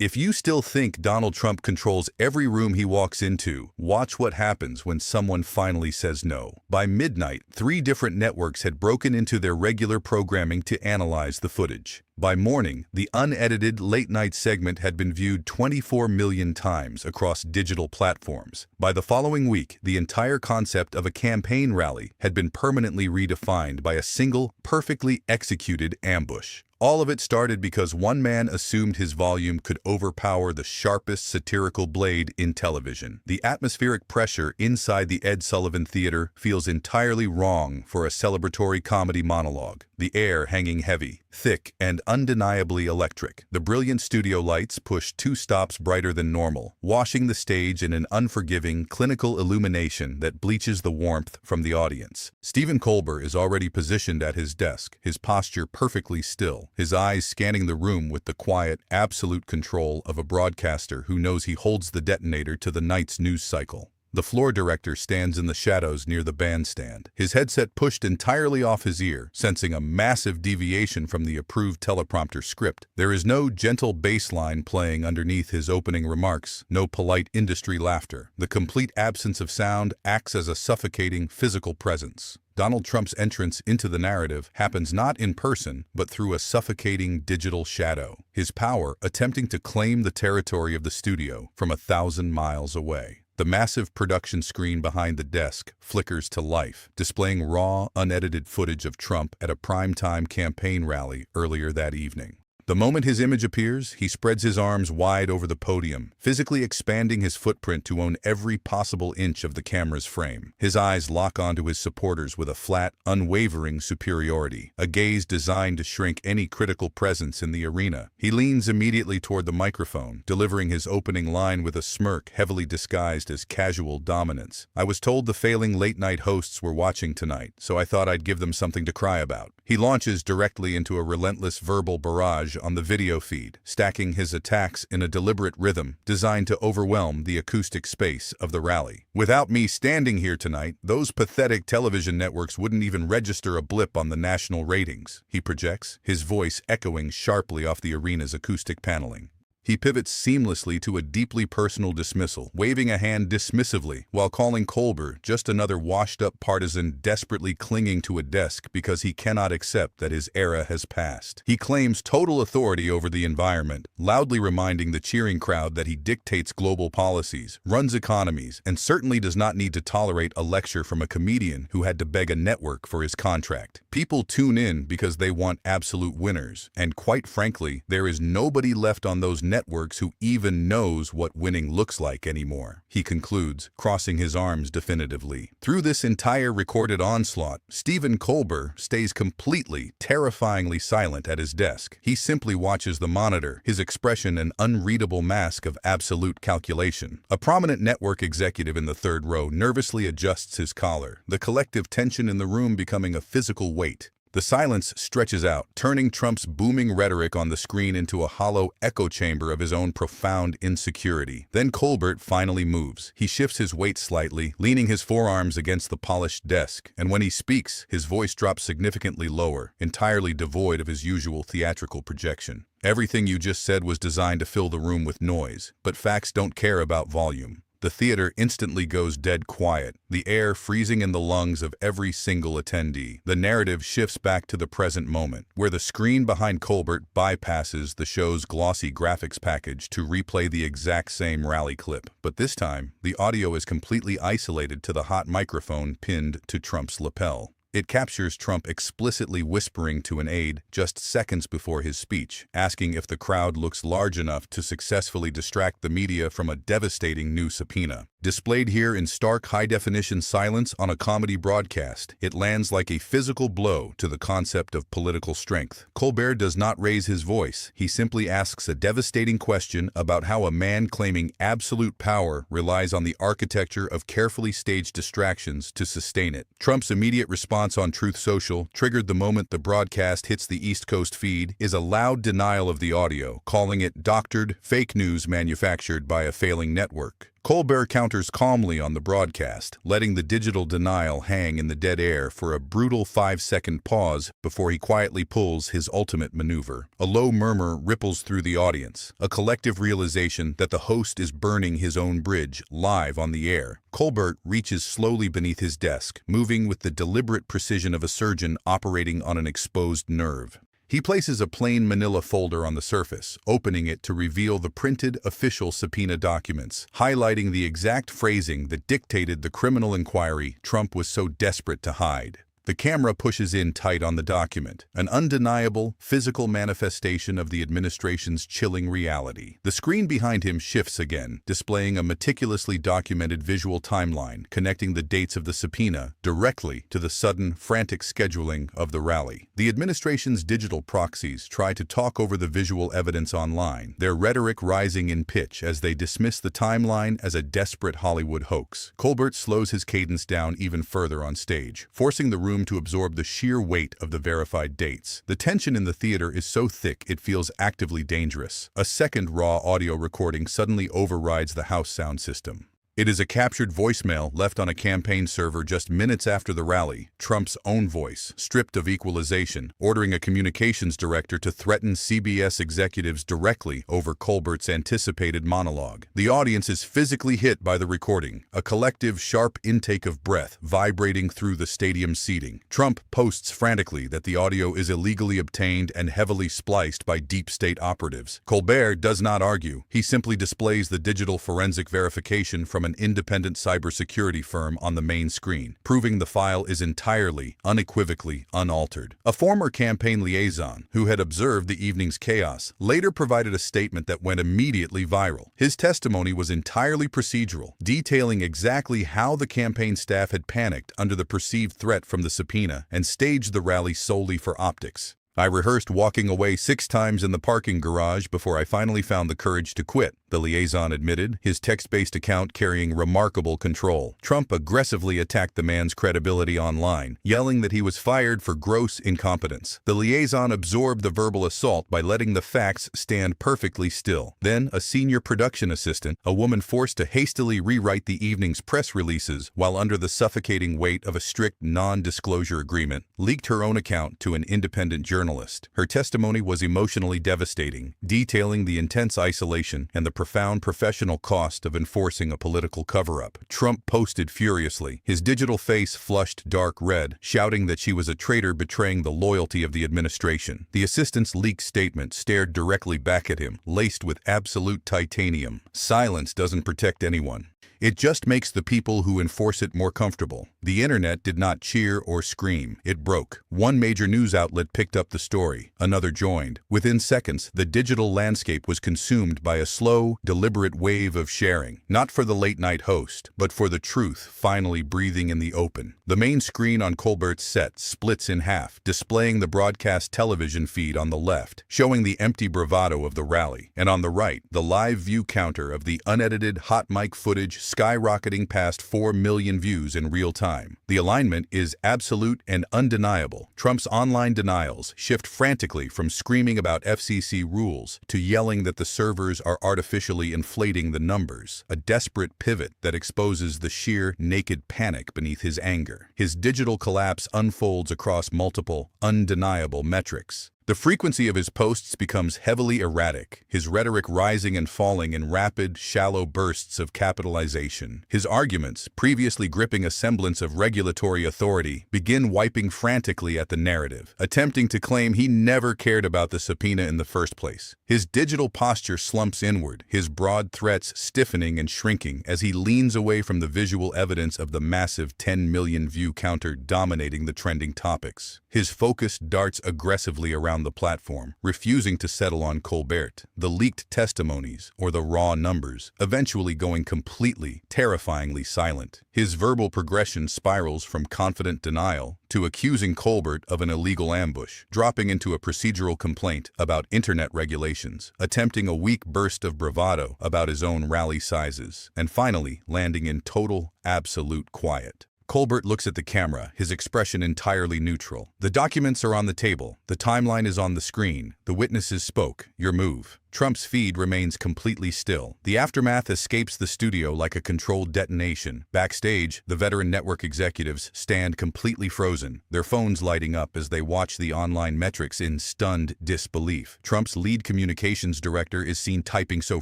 If you still think Donald Trump controls every room he walks into, watch what happens when someone finally says no. By midnight, 3 different networks had broken into their regular programming to analyze the footage. By morning, the unedited late-night segment had been viewed 24 million times across digital platforms. By the following week, the entire concept of a campaign rally had been permanently redefined by a single, perfectly executed ambush. All of it started because one man assumed his volume could overpower the sharpest satirical blade in television. The atmospheric pressure inside the Ed Sullivan Theater feels entirely wrong for a celebratory comedy monologue. The air hanging heavy, thick, and undeniably electric. The brilliant studio lights push 2 stops brighter than normal, washing the stage in an unforgiving, clinical illumination that bleaches the warmth from the audience. Stephen Colbert is already positioned at his desk, his posture perfectly still, his eyes scanning the room with the quiet, absolute control of a broadcaster who knows he holds the detonator to the night's news cycle. The floor director stands in the shadows near the bandstand, his headset pushed entirely off his ear, sensing a massive deviation from the approved teleprompter script. There is no gentle bass line playing underneath his opening remarks, no polite industry laughter. The complete absence of sound acts as a suffocating physical presence. Donald Trump's entrance into the narrative happens not in person, but through a suffocating digital shadow, his power attempting to claim the territory of the studio from 1,000 miles away. The massive production screen behind the desk flickers to life, displaying raw, unedited footage of Trump at a primetime campaign rally earlier that evening. The moment his image appears, he spreads his arms wide over the podium, physically expanding his footprint to own every possible inch of the camera's frame. His eyes lock onto his supporters with a flat, unwavering superiority, a gaze designed to shrink any critical presence in the arena. He leans immediately toward the microphone, delivering his opening line with a smirk heavily disguised as casual dominance. "I was told the failing late-night hosts were watching tonight, so I thought I'd give them something to cry about." He launches directly into a relentless verbal barrage on the video feed, stacking his attacks in a deliberate rhythm designed to overwhelm the acoustic space of the rally. "Without me standing here tonight, those pathetic television networks wouldn't even register a blip on the national ratings," he projects, his voice echoing sharply off the arena's acoustic paneling. He pivots seamlessly to a deeply personal dismissal, waving a hand dismissively while calling Colbert just another washed-up partisan desperately clinging to a desk because he cannot accept that his era has passed. He claims total authority over the environment, loudly reminding the cheering crowd that he dictates global policies, runs economies, and certainly does not need to tolerate a lecture from a comedian who had to beg a network for his contract. People tune in because they want absolute winners, and quite frankly, there is nobody left on those networks who even knows what winning looks like anymore, he concludes, crossing his arms definitively. Through this entire recorded onslaught, Stephen Colbert stays completely, terrifyingly silent at his desk. He simply watches the monitor, his expression an unreadable mask of absolute calculation. A prominent network executive in the third row nervously adjusts his collar, the collective tension in the room becoming a physical weight. The silence stretches out, turning Trump's booming rhetoric on the screen into a hollow echo chamber of his own profound insecurity. Then Colbert finally moves. He shifts his weight slightly, leaning his forearms against the polished desk, and when he speaks, his voice drops significantly lower, entirely devoid of his usual theatrical projection. "Everything you just said was designed to fill the room with noise, but facts don't care about volume." The theater instantly goes dead quiet, the air freezing in the lungs of every single attendee. The narrative shifts back to the present moment, where the screen behind Colbert bypasses the show's glossy graphics package to replay the exact same rally clip. But this time, the audio is completely isolated to the hot microphone pinned to Trump's lapel. It captures Trump explicitly whispering to an aide just seconds before his speech, asking if the crowd looks large enough to successfully distract the media from a devastating new subpoena. Displayed here in stark high-definition silence on a comedy broadcast, it lands like a physical blow to the concept of political strength. Colbert does not raise his voice. He simply asks a devastating question about how a man claiming absolute power relies on the architecture of carefully staged distractions to sustain it. Trump's immediate response on Truth Social, triggered the moment the broadcast hits the East Coast feed, is a loud denial of the audio, calling it doctored, fake news manufactured by a failing network. Colbert counters calmly on the broadcast, letting the digital denial hang in the dead air for a brutal 5-second pause before he quietly pulls his ultimate maneuver. A low murmur ripples through the audience, a collective realization that the host is burning his own bridge live on the air. Colbert reaches slowly beneath his desk, moving with the deliberate precision of a surgeon operating on an exposed nerve. He places a plain manila folder on the surface, opening it to reveal the printed official subpoena documents, highlighting the exact phrasing that dictated the criminal inquiry Trump was so desperate to hide. The camera pushes in tight on the document, an undeniable, physical manifestation of the administration's chilling reality. The screen behind him shifts again, displaying a meticulously documented visual timeline connecting the dates of the subpoena directly to the sudden, frantic scheduling of the rally. The administration's digital proxies try to talk over the visual evidence online, their rhetoric rising in pitch as they dismiss the timeline as a desperate Hollywood hoax. Colbert slows his cadence down even further on stage, forcing the room to absorb the sheer weight of the verified dates. The tension in the theater is so thick it feels actively dangerous. A second raw audio recording suddenly overrides the house sound system. It is a captured voicemail left on a campaign server just minutes after the rally, Trump's own voice, stripped of equalization, ordering a communications director to threaten CBS executives directly over Colbert's anticipated monologue. The audience is physically hit by the recording, a collective, sharp intake of breath vibrating through the stadium's seating. Trump posts frantically that the audio is illegally obtained and heavily spliced by deep state operatives. Colbert does not argue. He simply displays the digital forensic verification from an independent cybersecurity firm on the main screen, proving the file is entirely, unequivocally unaltered. A former campaign liaison, who had observed the evening's chaos, later provided a statement that went immediately viral. His testimony was entirely procedural, detailing exactly how the campaign staff had panicked under the perceived threat from the subpoena and staged the rally solely for optics. I rehearsed walking away 6 times in the parking garage before I finally found the courage to quit, the liaison admitted, his text-based account carrying remarkable control. Trump aggressively attacked the man's credibility online, yelling that he was fired for gross incompetence. The liaison absorbed the verbal assault by letting the facts stand perfectly still. Then, a senior production assistant, a woman forced to hastily rewrite the evening's press releases while under the suffocating weight of a strict non-disclosure agreement, leaked her own account to an independent journalist. Her testimony was emotionally devastating, detailing the intense isolation and the profound professional cost of enforcing a political cover-up. Trump posted furiously, his digital face flushed dark red, shouting that she was a traitor betraying the loyalty of the administration. The assistant's leaked statement stared directly back at him, laced with absolute titanium. Silence doesn't protect anyone. It just makes the people who enforce it more comfortable. The internet did not cheer or scream. It broke. One major news outlet picked up the story. Another joined. Within seconds, the digital landscape was consumed by a slow, deliberate wave of sharing. Not for the late-night host, but for the truth finally breathing in the open. The main screen on Colbert's set splits in half, displaying the broadcast television feed on the left, showing the empty bravado of the rally, and on the right, the live view counter of the unedited hot mic footage skyrocketing past 4 million views in real time. The alignment is absolute and undeniable. Trump's online denials shift frantically from screaming about FCC rules to yelling that the servers are artificially inflating the numbers, a desperate pivot that exposes the sheer, naked panic beneath his anger. His digital collapse unfolds across multiple, undeniable metrics. The frequency of his posts becomes heavily erratic, his rhetoric rising and falling in rapid, shallow bursts of capitalization. His arguments, previously gripping a semblance of regulatory authority, begin wiping frantically at the narrative, attempting to claim he never cared about the subpoena in the first place. His digital posture slumps inward, his broad threats stiffening and shrinking as he leans away from the visual evidence of the massive 10 million view counter dominating the trending topics. His focus darts aggressively around the platform, refusing to settle on Colbert, the leaked testimonies, or the raw numbers, eventually going completely, terrifyingly silent. His verbal progression spirals from confident denial to accusing Colbert of an illegal ambush, dropping into a procedural complaint about internet regulations, attempting a weak burst of bravado about his own rally sizes, and finally landing in total, absolute quiet. Colbert looks at the camera, his expression entirely neutral. The documents are on the table, the timeline is on the screen, the witnesses spoke, your move. Trump's feed remains completely still. The aftermath escapes the studio like a controlled detonation. Backstage, the veteran network executives stand completely frozen, their phones lighting up as they watch the online metrics in stunned disbelief. Trump's lead communications director is seen typing so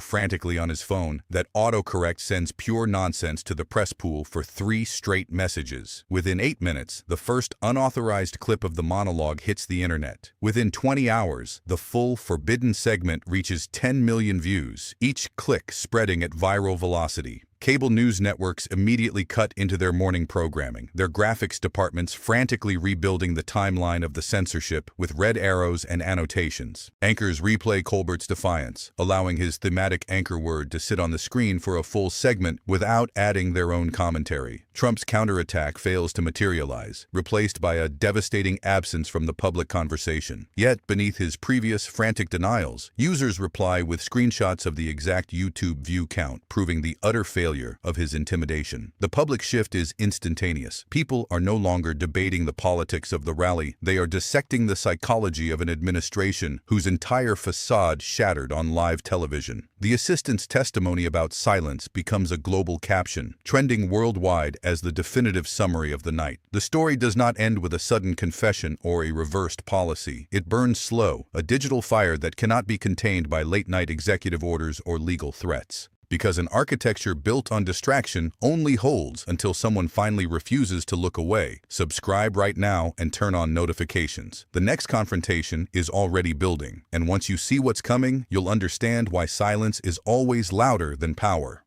frantically on his phone that autocorrect sends pure nonsense to the press pool for 3 straight messages. Within 8 minutes, the first unauthorized clip of the monologue hits the internet. Within 20 hours, the full forbidden segment reaches 10 million views, each click spreading at viral velocity. Cable news networks immediately cut into their morning programming, their graphics departments frantically rebuilding the timeline of the censorship with red arrows and annotations. Anchors replay Colbert's defiance, allowing his thematic anchor word to sit on the screen for a full segment without adding their own commentary. Trump's counterattack fails to materialize, replaced by a devastating absence from the public conversation. Yet, beneath his previous frantic denials, users reply with screenshots of the exact YouTube view count, proving the utter failure of his intimidation. The public shift is instantaneous. People are no longer debating the politics of the rally. They are dissecting the psychology of an administration whose entire facade shattered on live television. The assistant's testimony about silence becomes a global caption, trending worldwide as the definitive summary of the night. The story does not end with a sudden confession or a reversed policy. It burns slow, a digital fire that cannot be contained by late-night executive orders or legal threats. Because an architecture built on distraction only holds until someone finally refuses to look away. Subscribe right now and turn on notifications. The next confrontation is already building, and once you see what's coming, you'll understand why silence is always louder than power.